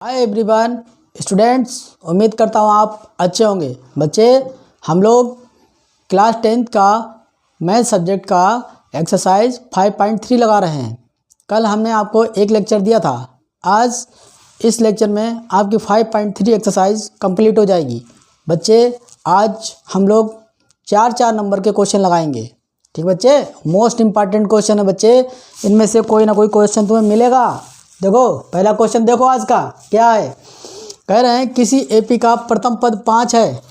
Hi everyone students, उम्मीद करता हूँ आप अच्छे होंगे। बच्चे, हम लोग क्लास 10th का मैथ सब्जेक्ट का एक्सरसाइज 5.3 लगा रहे हैं। कल हमने आपको एक लेक्चर दिया था। आज इस लेक्चर में आपकी 5.3 एक्सरसाइज कंप्लीट हो जाएगी। बच्चे, आज हम लोग 4 नंबर के क्वेश्चन लगाएंगे। ठीक बच्चे, मोस्ट इम्पॉर्टेंट क्वेश्चन है बच्चे, इनमें से कोई ना कोई क्वेश्चन तुम्हें मिलेगा। देखो पहला क्वेश्चन देखो आज का क्या है। कह रहे हैं किसी एपी का प्रथम पद 5 है,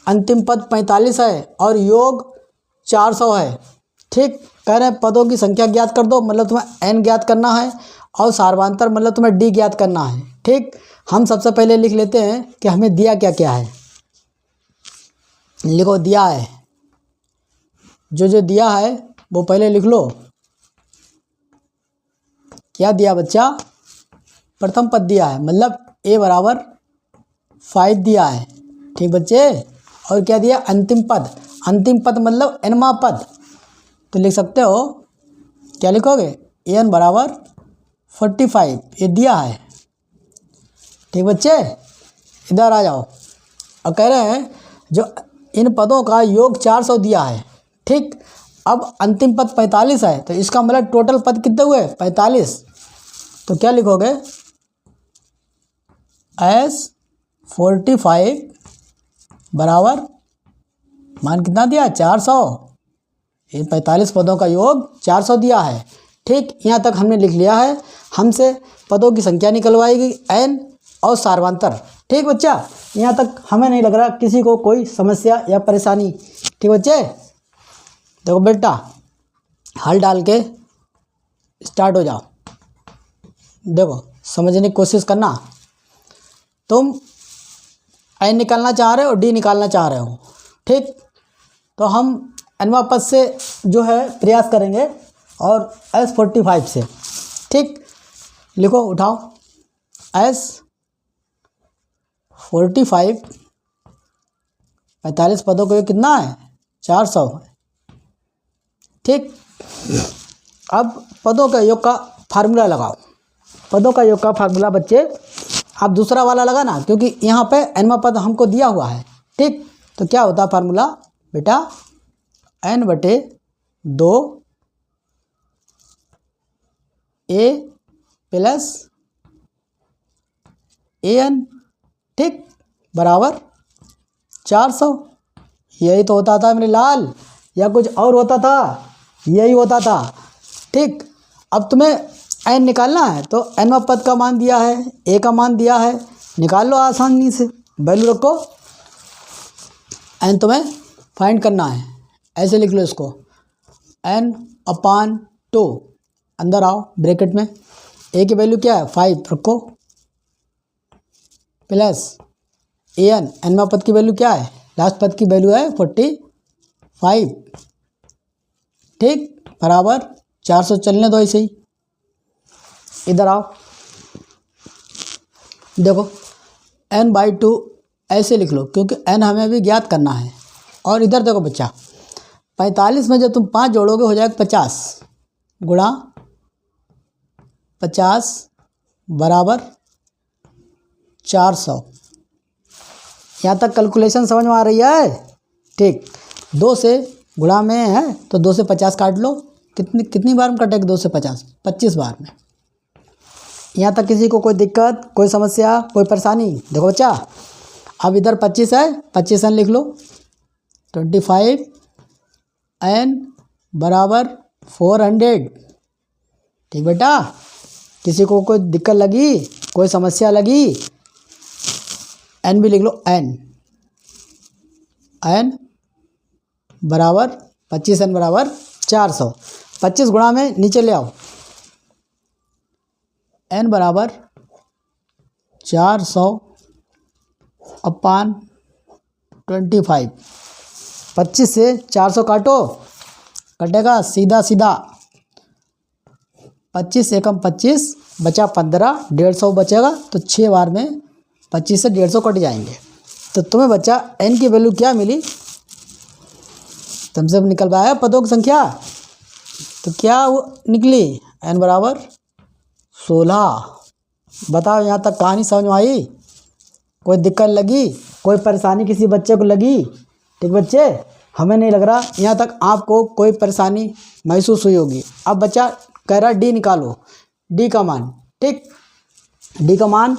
अंतिम पद 45 है और योग 400 है। ठीक, कह रहे हैं पदों की संख्या ज्ञात कर दो, मतलब तुम्हें n ज्ञात करना है और सार्वधातर मतलब तुम्हें d ज्ञात करना है। ठीक, हम सबसे पहले लिख लेते हैं कि हमें दिया क्या क्या है। लिखो दिया है, जो दिया है वो पहले लिख लो। क्या दिया बच्चा? प्रथम पद दिया है, मतलब a बराबर 5 दिया है। ठीक बच्चे, और क्या दिया? अंतिम पद। अंतिम पद मतलब nवां पद, तो लिख सकते हो, क्या लिखोगे? an बराबर 45, ये दिया है। ठीक बच्चे, इधर आ जाओ। और कह रहे हैं जो इन पदों का योग 400 दिया है। ठीक, अब अंतिम पद 45 है, तो इसका मतलब टोटल पद कितने हुए? 45। तो क्या लिखोगे? एस 45 बराबर मान कितना दिया? 400। ये 45 पदों का योग 400 दिया है। ठीक, यहाँ तक हमने लिख लिया है। हमसे पदों की संख्या निकलवाएगी n और सार्वधातर। ठीक बच्चा, यहाँ तक हमें नहीं लग रहा किसी को कोई समस्या या परेशानी। ठीक बच्चे, देखो बेटा, हल डाल के स्टार्ट हो जाओ। देखो समझने की कोशिश करना। तुम n निकालना चाह रहे हो और d निकालना चाह रहे हो। ठीक, तो हम nवां पद से जो है प्रयास करेंगे और S45 से। ठीक, लिखो, उठाओ। S45 45 पदों का योग कितना है? 400 है। ठीक, अब पदों का योग का फार्मूला लगाओ। पदों का योग का फार्मूला बच्चे आप दूसरा वाला लगाना, क्योंकि यहाँ पे nवां पद हमको दिया हुआ है। ठीक, तो क्या होता है फार्मूला बेटा? n/2 a प्लस an, ठीक, बराबर 400। यही तो होता था मेरे लाल, या कुछ और होता था? यही होता था। ठीक, अब तुम्हें n निकालना है, तो nवां पद का मान दिया है, a का मान दिया है, निकाल लो आसानी से, वैल्यू रखो। n तुम्हें फाइंड करना है, ऐसे लिख लो इसको, n/2। अंदर आओ, ब्रैकेट में a की वैल्यू क्या है? 5 रखो, प्लस an, nवां पद की वैल्यू क्या है? लास्ट पद की वैल्यू है 45। ठीक, बराबर 400। चलने दो ऐसे ही। इधर आओ, देखो n/2 ऐसे लिख लो, क्योंकि n हमें अभी ज्ञात करना है। और इधर देखो बच्चा, 45 में जब तुम 5 जोड़ोगे हो जाएगा 50 गुणा 50 बराबर 400। यहाँ तक कैलकुलेशन समझ में आ रही है? ठीक, 2 से गुणा में है तो 2 से 50 काट लो। कितनी बार में कटेगा 2 से 50? 25 बार में। यहाँ तक किसी को कोई दिक्कत, कोई समस्या, कोई परेशानी? देखो बच्चा, अब इधर 25 है, 25 n लिख लो। 25 n बराबर 400। ठीक बेटा, किसी को कोई दिक्कत लगी, कोई समस्या लगी? n भी लिख लो, n बराबर 25, n बराबर 400। 25 गुणा में नीचे ले आओ, n बराबर 400/25। 25 से 400 काटो, कटेगा सीधा सीधा। 25 एकम 25 बचा 15, 150 बचेगा, तो 6 बार में 25 से 150 कट जाएंगे। तो तुम्हें बच्चा n की वैल्यू क्या मिली? तुमसे निकलवाया पदों की संख्या, तो क्या वो निकली? n बराबर 16। बताओ यहाँ तक कहानी समझ में आई? कोई दिक्कत लगी, कोई परेशानी किसी बच्चे को लगी? ठीक बच्चे, हमें नहीं लग रहा यहाँ तक आपको कोई परेशानी महसूस हुई होगी। अब बच्चा कह रहा डी निकालो, डी का मान। ठीक, डी का मान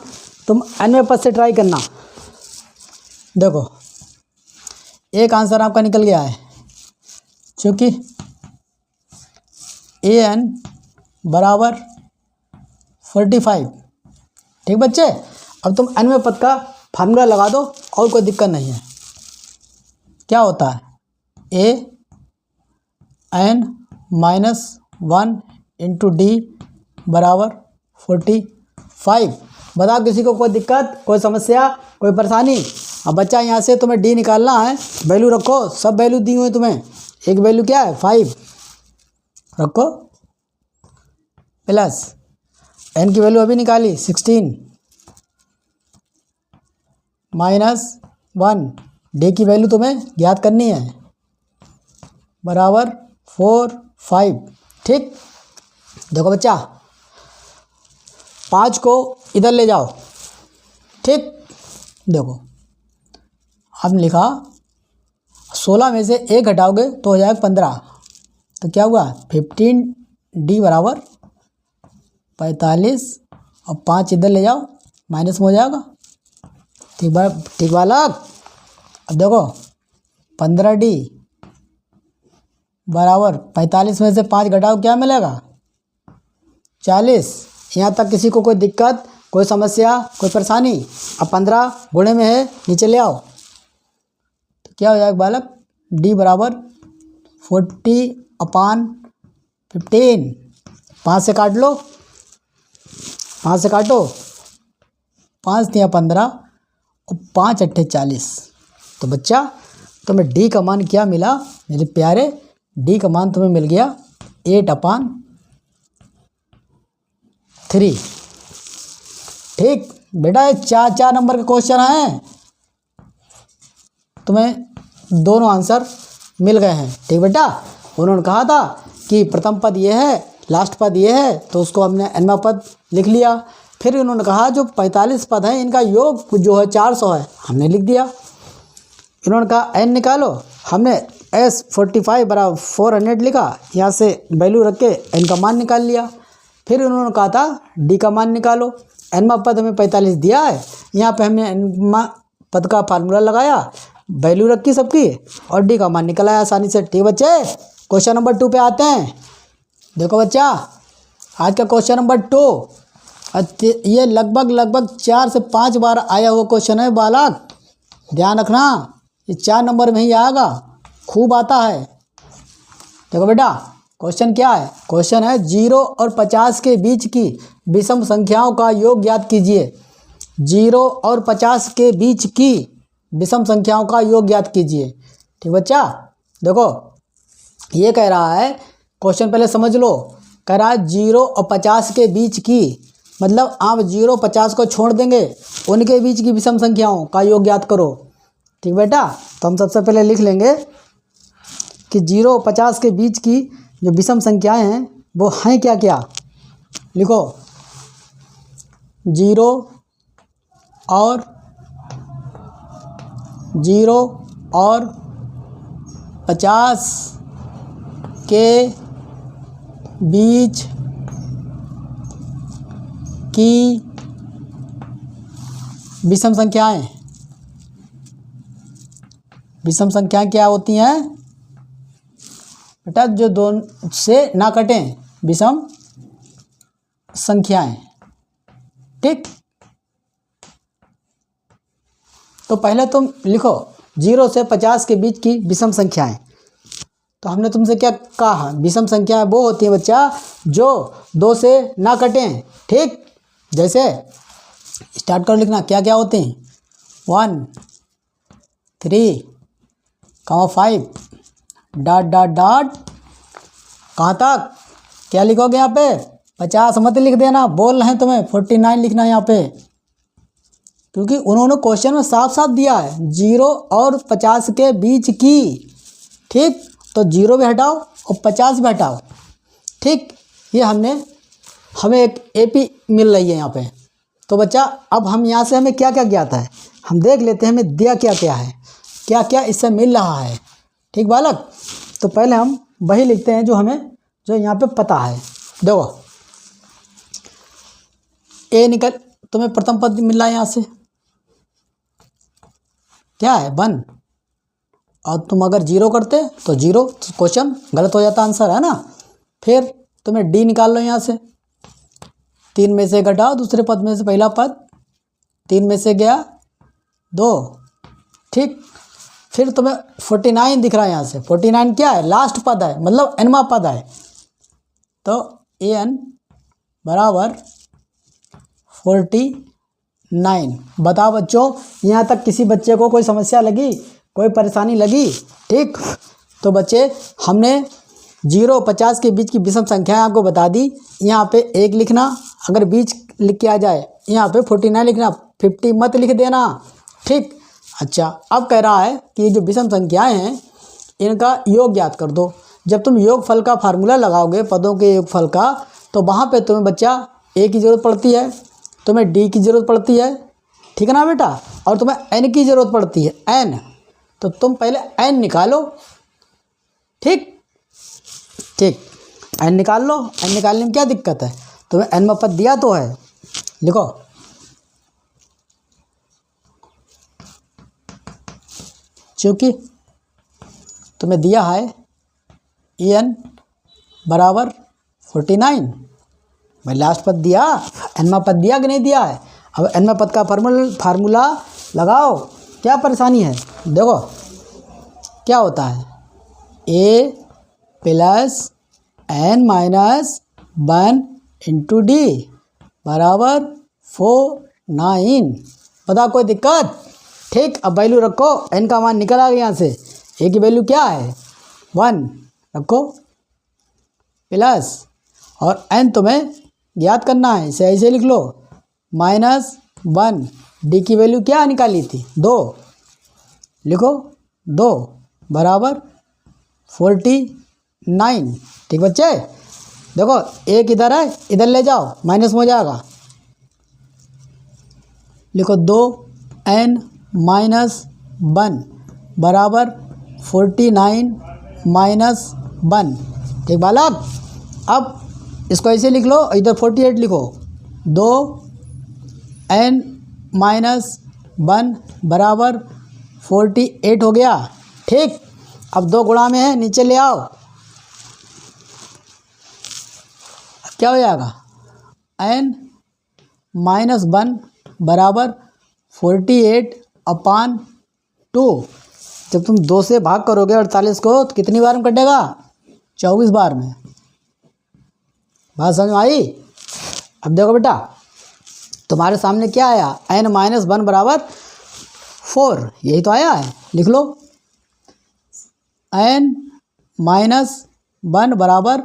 तुम अन्य पद से ट्राई करना। देखो एक आंसर आपका निकल गया है, क्योंकि ए एन बराबर 45। ठीक बच्चे, अब तुम अन्य पद का फार्मूला लगा दो और कोई दिक्कत नहीं है। क्या होता है? ए एन -1 इंटू डी बराबर 45। बताओ किसी को कोई दिक्कत, कोई समस्या, कोई परेशानी? अब बच्चा यहाँ से तुम्हें डी निकालना है, वैल्यू रखो, सब वैल्यू दी हुई है तुम्हें। एक वैल्यू क्या है? 5 रखो, प्लस एन की वैल्यू अभी निकाली 16 -1 डी की वैल्यू तुम्हें ज्ञात करनी है बराबर 4 5। ठीक, देखो बच्चा 5 को इधर ले जाओ। ठीक, देखो हमने लिखा 16 में से 1 घटाओगे तो हो जाएगा 15। तो क्या हुआ? 15 डी बराबर 45 और 5 इधर ले जाओ, माइनस में हो जाएगा। ठीक बालक, अब देखो 15 डी बराबर 45 में से 5 घटाओ, क्या मिलेगा? 40। यहाँ तक किसी को कोई दिक्कत, कोई समस्या, कोई परेशानी? अब 15 गुणे में है, नीचे ले आओ तो क्या हो जाएगा बालक? डी बराबर 40/15। 5 से काट लो, 5 से काटो, 5 दिया 15 और 5 अट्ठे 40। तो बच्चा तुम्हें डी का मान क्या मिला मेरे प्यारे? डी का मान तुम्हें मिल गया 8/3। ठीक बेटा, ये 4 नंबर के क्वेश्चन हैं, तुम्हें दोनों आंसर मिल गए हैं। ठीक बेटा, उन्होंने कहा था कि प्रथम पद ये है, लास्ट पद ये है, तो उसको हमने nवां पद लिख लिया। फिर उन्होंने कहा जो 45 पद हैं इनका योग जो है 400 है, हमने लिख दिया। इन्होंने कहा n निकालो, हमने s 45 बराबर 400 लिखा, यहाँ से वैल्यू रख के n का मान निकाल लिया। फिर उन्होंने कहा था d का मान निकालो, nवां पद हमें 45 दिया है, यहाँ पे हमने nवां पद का फार्मूला लगाया, वैल्यू रखी सबकी और डी का मान निकल आया आसानी से। ठीक बच्चे, क्वेश्चन नंबर 2 पे आते हैं। देखो बच्चा, आज का क्वेश्चन नंबर 2, ये लगभग 4 से 5 बार आया हुआ क्वेश्चन है बालक, ध्यान रखना, ये 4 नंबर में ही आएगा, खूब आता है। देखो बेटा क्वेश्चन क्या है? क्वेश्चन है 0 और 50 के बीच की विषम संख्याओं का योग ज्ञात कीजिए। 0 और 50 के बीच की विषम संख्याओं का योग ज्ञात कीजिए। ठीक बच्चा, देखो ये कह रहा है, क्वेश्चन पहले समझ लो, कह रहा है 0 और 50 के बीच की, मतलब आप 0 50 को छोड़ देंगे, उनके बीच की विषम संख्याओं का योग ज्ञात करो। ठीक बेटा, तो हम सबसे पहले लिख लेंगे कि 0 और 50 के बीच की जो विषम संख्याएं हैं वो हैं क्या क्या। लिखो 0 और 50 के बीच की विषम संख्याएं। विषम संख्याएं क्या होती हैं बेटा? जो दोनों से ना कटें, विषम संख्याएं। ठीक, तो पहले तुम लिखो 0 से 50 के बीच की विषम संख्याएं। तो हमने तुमसे क्या कहा? विषम संख्याएं वो होती हैं बच्चा जो 2 से ना कटें। ठीक, जैसे स्टार्ट करो लिखना, क्या क्या होते हैं? 1 3 5 डॉट डॉट डॉट, कहाँ तक? क्या लिखोगे यहाँ पे? 50 मत लिख देना, बोल रहे हैं तुम्हें 49 लिखना है यहाँ पे, क्योंकि उन्होंने क्वेश्चन में साफ साफ दिया है 0 और 50 के बीच की। ठीक, तो 0 भी हटाओ और 50 भी हटाओ। ठीक, ये हमें एक एपी मिल रही है यहाँ पे, तो बच्चा अब हम यहाँ से हमें क्या क्या ज्ञात है हम देख लेते हैं, हमें दिया क्या क्या है, क्या क्या इससे मिल रहा है। ठीक बालक, तो पहले हम वही लिखते हैं जो हमें जो यहाँ पे पता है। देखो ए निकल, तुम्हें प्रथम पद मिल रहा है यहाँ से क्या है 1, और तुम अगर 0 करते तो 0, क्वेश्चन गलत हो जाता, आंसर है ना। फिर तुम्हें डी निकाल लो यहाँ से, 3 में से घटाओ दूसरे पद में से पहला पद, 3 में से गया 2, ठीक। फिर तुम्हें 49 दिख रहा है यहाँ से, 49 क्या है लास्ट पद है, मतलब nवा पद है, तो an बराबर 49। बताओ बच्चों, यहाँ तक किसी बच्चे को कोई समस्या लगी, कोई परेशानी लगी? ठीक, तो बच्चे हमने 0 50 के बीच की विषम संख्याएं आपको बता दी। यहाँ पे 1 लिखना, अगर बीच लिख के आ जाए यहाँ पे 49 लिखना, 50 मत लिख देना। ठीक, अच्छा अब कह रहा है कि ये जो विषम संख्याएं हैं इनका योग ज्ञात कर दो। जब तुम योगफल का फार्मूला लगाओगे पदों के योगफल का, तो वहाँ पे तुम्हें बच्चा a की ज़रूरत पड़ती है, तुम्हें d की ज़रूरत पड़ती है, ठीक है ना बेटा, और तुम्हें n की ज़रूरत पड़ती है n, तो तुम पहले n निकालो। ठीक ठीक, n निकाल लो, n निकालने में क्या दिक्कत है, तुम्हें n में पद दिया तो है, लिखो क्योंकि तुम्हें दिया है en बराबर 49, भाई लास्ट पद दिया, एनवा पद दिया कि नहीं दिया है। अब एनवा पद का फार्मूला लगाओ, क्या परेशानी है। देखो क्या होता है, a plus n minus 1 into D बराबर 49। बता कोई दिक्कत? ठीक, अब वैल्यू रखो, n का मान निकल आ गया यहाँ से, a की वैल्यू क्या है 1 रखो, प्लस और n तुम्हें ज्ञात करना है, इसे ऐसे लिख लो -1, डी की वैल्यू क्या निकाली थी 2, लिखो 2 बराबर 49। ठीक बच्चे, देखो एक इधर है, इधर ले जाओ माइनस में हो जाएगा, लिखो 2n माइनस 1 बराबर 49 माइनस 1। ठीक बालक, अब इसको ऐसे लिख लो, इधर 48 लिखो, 2n माइनस 1 बराबर 48 हो गया। ठीक, अब 2 गुणा में है, नीचे ले आओ, क्या हो जाएगा n माइनस 1 बराबर 48/2। जब तुम 2 से भाग करोगे 48 को तो कितनी बार में कटेगा 24 बार में। बात समझ में आई? अब देखो बेटा, तुम्हारे सामने क्या आया, n माइनस 1 बराबर 4, यही तो आया है, लिख लो n माइनस 1 बराबर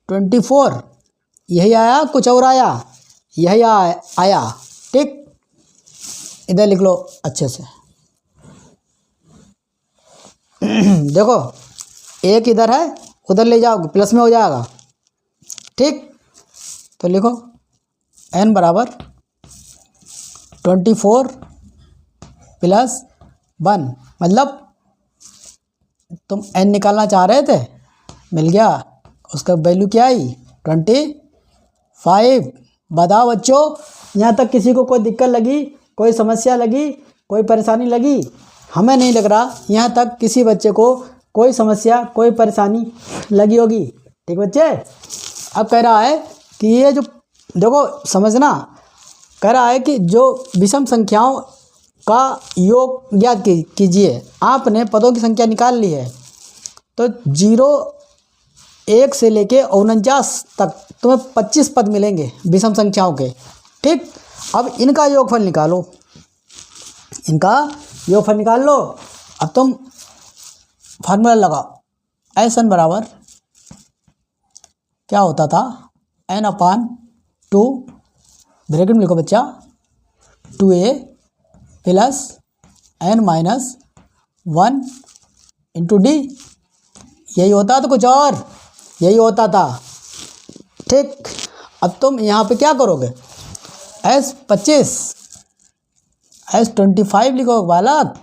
24, यही आया, कुछ और आया, यही आया। ठीक, इधर लिख लो अच्छे से देखो एक इधर है, उधर ले जाओ प्लस में हो जाएगा। ठीक, तो लिखो n बराबर 24 प्लस 1, मतलब तुम n निकालना चाह रहे थे, मिल गया, उसका वैल्यू क्या आई 25। बताओ बच्चों, यहाँ तक किसी को कोई दिक्कत लगी, कोई समस्या लगी, कोई परेशानी लगी? हमें नहीं लग रहा यहाँ तक किसी बच्चे को कोई समस्या, कोई परेशानी लगी होगी। ठीक बच्चे, अब कह रहा है कि ये जो देखो समझना, कह रहा है कि जो विषम संख्याओं का योग ज्ञात कीजिए। आपने पदों की संख्या निकाल ली है, तो 1 से लेके 49 तक तुम्हें 25 पद मिलेंगे विषम संख्याओं के। ठीक, अब इनका योगफल निकालो, इनका योगफल निकाल लो। अब तुम फार्मूला लगाओ, n बराबर क्या होता था, n/2, ब्रैकेट में लिखो बच्चा 2a plus n minus 1 into D, यही होता था, कुछ और यही होता था। ठीक, अब तुम यहाँ पे क्या करोगे, एस 25, एस 25 लिखो बालक।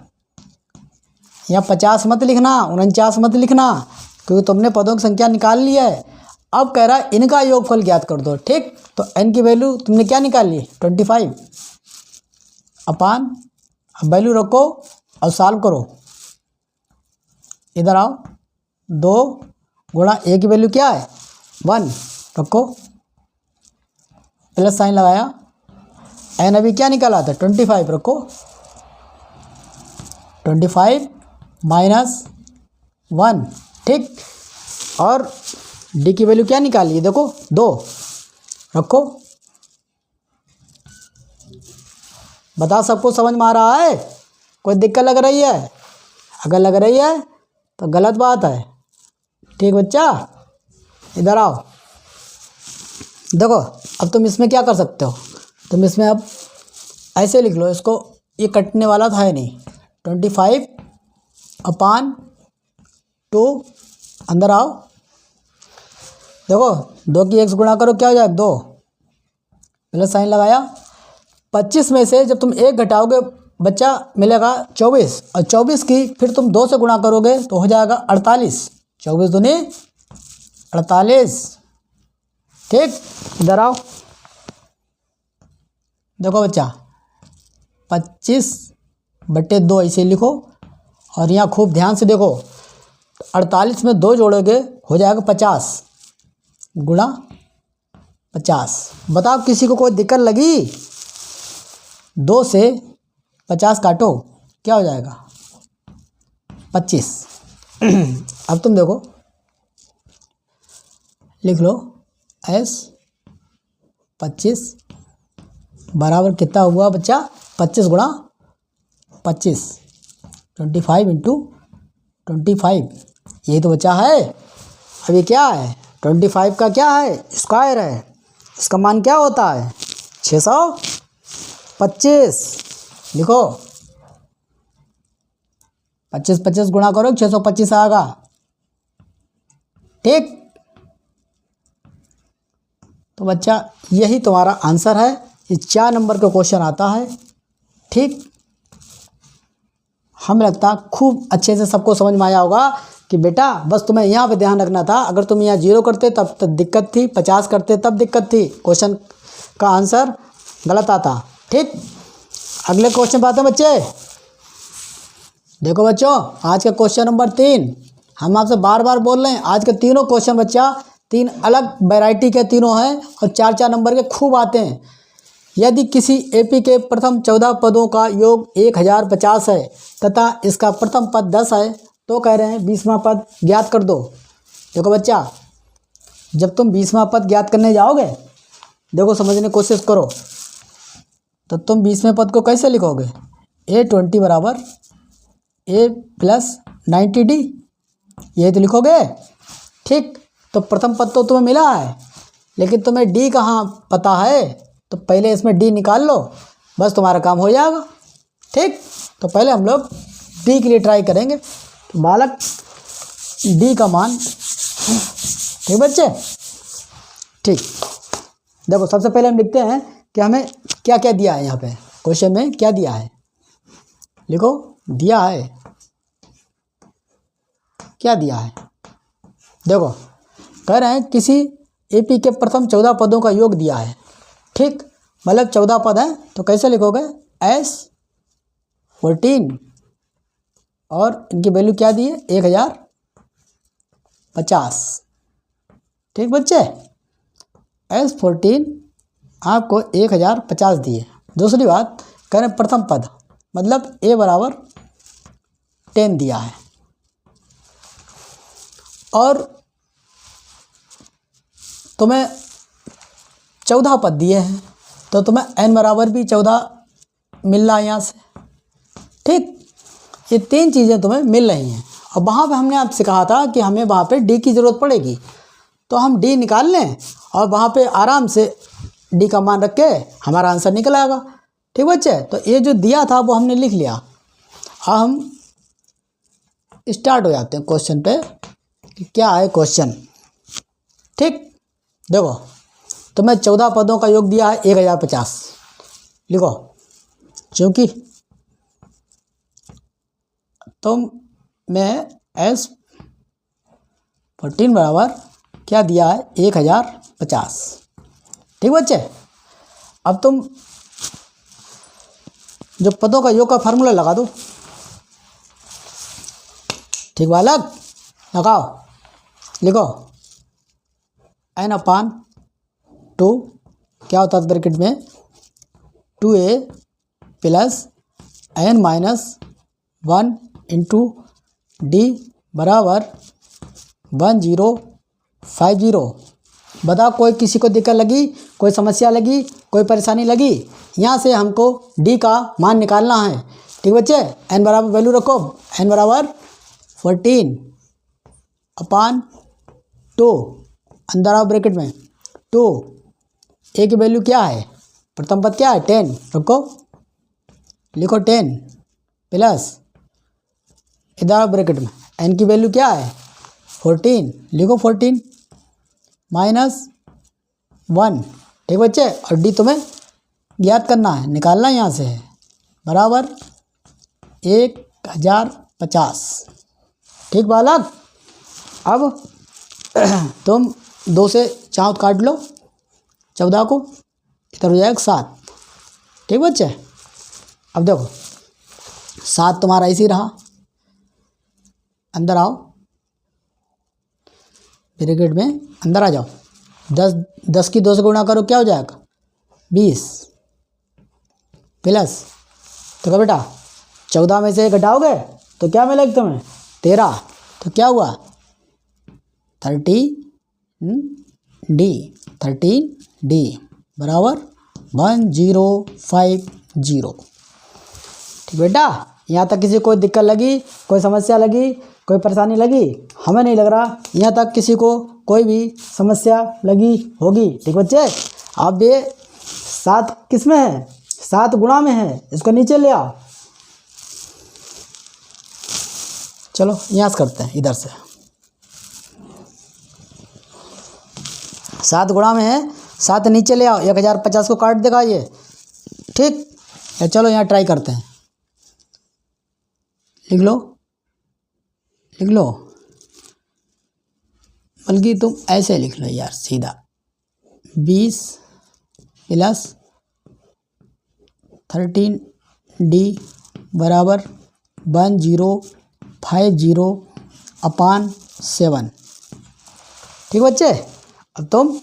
यहाँ 50 मत लिखना, 49 मत लिखना, क्योंकि तुमने पदों की संख्या निकाल ली है। अब कह रहा है इनका योगफल ज्ञात कर दो। ठीक, तो n की वैल्यू तुमने क्या निकाल ली 25 अपान, अब वैल्यू रखो और सॉल्व करो। इधर आओ, 2 गुणा a की वैल्यू क्या है 1, रखो प्लस साइन लगाया। n अभी क्या निकाला था 25, रखो 25 माइनस 1। ठीक, और d की वैल्यू क्या निकाली है देखो 2, रखो। बता सबको समझ में आ रहा है? कोई दिक्कत लग रही है? अगर लग रही है तो गलत बात है। ठीक बच्चा, इधर आओ। देखो अब तुम इसमें क्या कर सकते हो, तुम इसमें अब ऐसे लिख लो इसको, ये कटने वाला था नहीं। 25 अपान 2, अंदर आओ। देखो 2 की 1 से गुणा करो क्या हो जाएगा 2, प्लस साइन लगाया। 25 में से जब तुम 1 घटाओगे बच्चा मिलेगा 24, और 24 की फिर तुम 2 से गुणा करोगे तो हो जाएगा 48। 24 दूनी 48। ठीक, इधर आओ। देखो बच्चा 25/2 ऐसे लिखो, और यहाँ खूब ध्यान से देखो। 48 में 2 जोड़ोगे हो जाएगा 50 गुणा 50। बताओ किसी को कोई दिक्कत लगी? 2 से 50 काटो क्या हो जाएगा 25। अब तुम देखो लिख लो एस 25 बराबर कितना हुआ बच्चा 25 गुणा 25, 25 इंटू 25, यही तो बच्चा है। अभी क्या है 25 का क्या है स्क्वायर है, इसका मान क्या होता है 625। लिखो 25 गुणा करो 625 आएगा। ठीक, तो बच्चा यही तुम्हारा आंसर है। ये 4 नंबर का क्वेश्चन आता है। ठीक, हमें लगता खूब अच्छे से सबको समझ में आया होगा कि बेटा बस तुम्हें यहाँ पे ध्यान रखना था। अगर तुम यहाँ 0 करते तब दिक्कत थी, 50 करते तब दिक्कत थी, क्वेश्चन का आंसर गलत आता। ठीक, अगले क्वेश्चन पे आते हैं बच्चे। देखो बच्चों आज का क्वेश्चन नंबर 3, हम आपसे बार बार बोल रहे हैं आज के तीनों क्वेश्चन बच्चा 3 अलग वैरायटी के तीनों हैं और 4-4 नंबर के खूब आते हैं। यदि किसी एपी के प्रथम 14 पदों का योग 1050 है तथा इसका प्रथम पद 10 है तो कह रहे हैं 20वां पद ज्ञात कर दो। देखो बच्चा जब तुम 20वां पद ज्ञात करने जाओगे, देखो समझने की कोशिश करो, तो तुम 20वें पद को कैसे लिखोगे A20 बराबर A प्लस 90D, ये तो लिखोगे। ठीक, तो प्रथम पद तो तुम्हें मिला है, लेकिन तुम्हें D कहाँ पता है, तो पहले इसमें D निकाल लो, बस तुम्हारा काम हो जाएगा। ठीक, तो पहले हम लोग D के लिए ट्राई करेंगे। तो बालक D का मान, ठीक बच्चे। ठीक, देखो सबसे पहले हम लिखते हैं कि हमें क्या क्या दिया है। यहाँ पे क्वेश्चन में क्या दिया है लिखो, दिया है क्या दिया है। देखो कह रहे हैं किसी एपी के प्रथम 14 पदों का योग दिया है। ठीक, मतलब 14 पद हैं तो कैसे लिखोगे S14 और इनकी वैल्यू क्या दी है 1050। ठीक बच्चे, S14 आपको 1050 दिए। दूसरी बात कह रहे हैं प्रथम पद मतलब A बराबर 10 दिया है, और तुम्हें 14 पद दिए हैं तो तुम्हें n बराबर भी 14 मिल रहा है यहाँ से। ठीक, ये 3 चीज़ें तुम्हें मिल रही हैं। और वहाँ पे हमने आपसे कहा था कि हमें वहाँ पे D की ज़रूरत पड़ेगी, तो हम D निकाल लें और वहाँ पे आराम से D का मान रख के हमारा आंसर निकल आएगा। ठीक बच्चे, तो ये जो दिया था वो हमने लिख लिया। अब हम स्टार्ट हो जाते हैं क्वेश्चन पे कि क्या है क्वेश्चन। ठीक, देखो तुम्हें 14 पदों का योग दिया है 1050। लिखो, क्योंकि तुम में S14 बराबर क्या दिया है 1050। ठीक बच्चे, अब तुम जो पदों का योग का फार्मूला लगा दो। ठीक बालक, लगाओ, लिखो n/2 क्या होता है ब्रैकेट में 2a plus n minus 1 into D बराबर 1050। बताओ कोई किसी को दिक्कत लगी, कोई समस्या लगी, कोई परेशानी लगी? यहाँ से हमको डी का मान निकालना है। ठीक बच्चे, n बराबर वैल्यू रखो, n बराबर 14/2 अंदर आओ ब्रैकेट में 2, ए की वैल्यू क्या है, प्रथम पद क्या है 10, रखो, लिखो 10 प्लस इधर आओ ब्रैकेट में n की वैल्यू क्या है 14, लिखो 14 माइनस 1। ठीक बच्चे, और डी तुम्हें ज्ञात करना है, निकालना यहाँ से है, बराबर 1050। ठीक बालक, अब तुम 2 से 4 काट लो, 14 को इधर हो जाएगा 7। ठीक बच्चे, अब देखो 7 तुम्हारा इसी रहा, अंदर आओ ब्रैकेट में, अंदर आ जाओ, 10 की 2 से गुणा करो, क्या हो जाएगा 20 प्लस, तो क्या बेटा 14 में से घटाओगे तो क्या मिलेगा तुम्हें 13, तो क्या हुआ 13D बराबर 1050। ठीक बेटा, यहाँ तक किसी को दिक्कत लगी, कोई समस्या लगी, कोई परेशानी लगी? हमें नहीं लग रहा यहाँ तक किसी को कोई भी समस्या लगी होगी। ठीक बच्चे, अब ये 7 किस में है, 7 गुणा में है, इसको नीचे ले आओ। चलो यहाँ से करते हैं, इधर से 7 गुणा में है, 7 नीचे ले आओ, 1050 को काट देगा ये। ठीक, चलो यहाँ ट्राई करते हैं, लिख लो, बल्कि तुम ऐसे लिख लो यार सीधा, 20 प्लस 13D बराबर 1050/7। ठीक बच्चे, अब तुम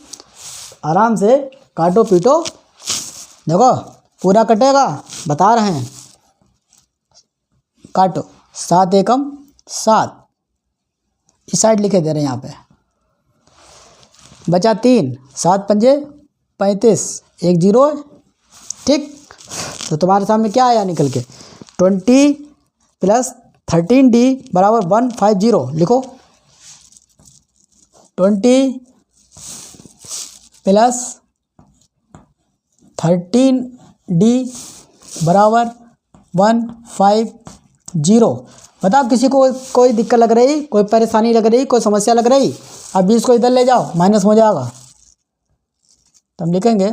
आराम से काटो पीटो, देखो पूरा कटेगा, बता रहे हैं, काटो, 7 एकम 7, इस साइड लिखे दे रहे हैं यहाँ पे, बचा 3, 7 पंजे 35, 1 0 है। ठीक, तो तुम्हारे सामने क्या आया निकल के 20 प्लस 13D बराबर 150, लिखो 20 प्लस 13D बराबर 150। बताओ किसी को कोई दिक्कत लग रही, कोई परेशानी लग रही, कोई समस्या लग रही? अब 20 को इधर ले जाओ, माइनस हो जाएगा, तो हम लिखेंगे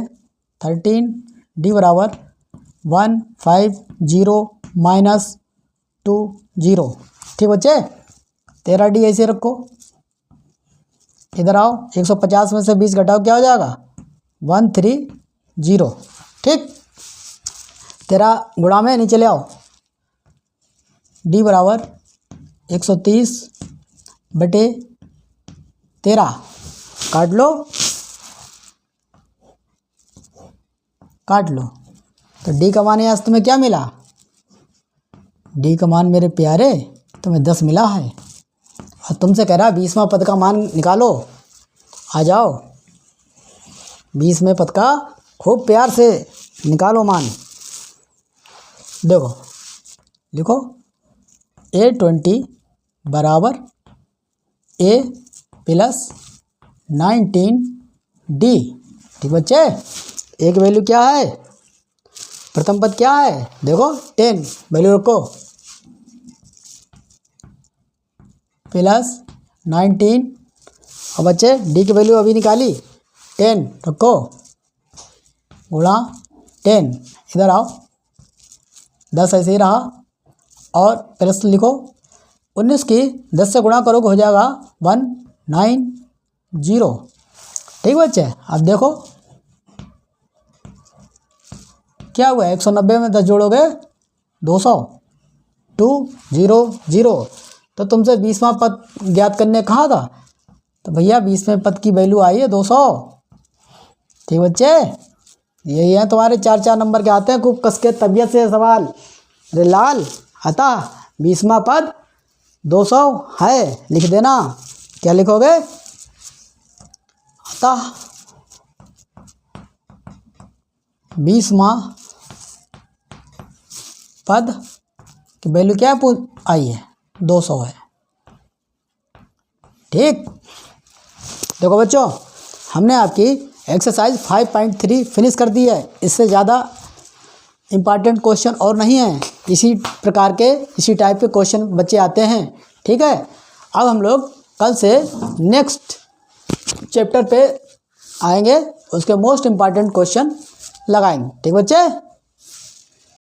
13D बराबर 150 माइनस 20। ठीक बच्चे, 13D ऐसे रखो, इधर आओ, 150 में से 20 घटाओ, क्या हो जाएगा 130। ठीक, 13 गुणा में नीचे ले आओ, D बराबर 130/13, काट लो, तो D का मान यहाँ से तुम्हें क्या मिला, D का मान मेरे प्यारे तुम्हें 10 मिला है, और तुमसे कह रहा 20वां पद का मान निकालो। आ जाओ, 20वें पद का खूब प्यार से निकालो मान। देखो, लिखो A20 बराबर A प्लस 19D। ठीक बच्चे, एक वैल्यू क्या है, प्रथम पद क्या है, देखो 10 वैल्यू रखो, प्लस 19, और बच्चे D की वैल्यू अभी निकाली 10 रखो, गुणा 10, इधर आओ, 10 ऐसे ही रहा और प्लस लिखो, 19 की 10 से गुणा करोगे हो जाएगा 190। ठीक बच्चे, अब देखो क्या हुआ, 190 में 10 जोड़ोगे 200, 200। तो तुमसे 20वां पद ज्ञात करने कहा था, तो भैया 20वें पद की वैल्यू आई है 200। ठीक बच्चे, यही है तुम्हारे 4 नंबर के आते हैं खूब कस के तबीयत से सवाल। अरे लाल, अतः 20वां पद 200 है, लिख देना। क्या लिखोगे, अतः 20वां पद की वैल्यू क्या आई है, 200 है। ठीक, देखो बच्चों, हमने आपकी एक्सरसाइज 5.3 फिनिश कर दी है। इससे ज़्यादा इम्पॉर्टेंट क्वेश्चन और नहीं है, इसी प्रकार के इसी टाइप के क्वेश्चन बच्चे आते हैं। ठीक है, अब हम लोग कल से नेक्स्ट चैप्टर पे आएंगे, उसके मोस्ट इम्पॉर्टेंट क्वेश्चन लगाएंगे। ठीक बच्चे।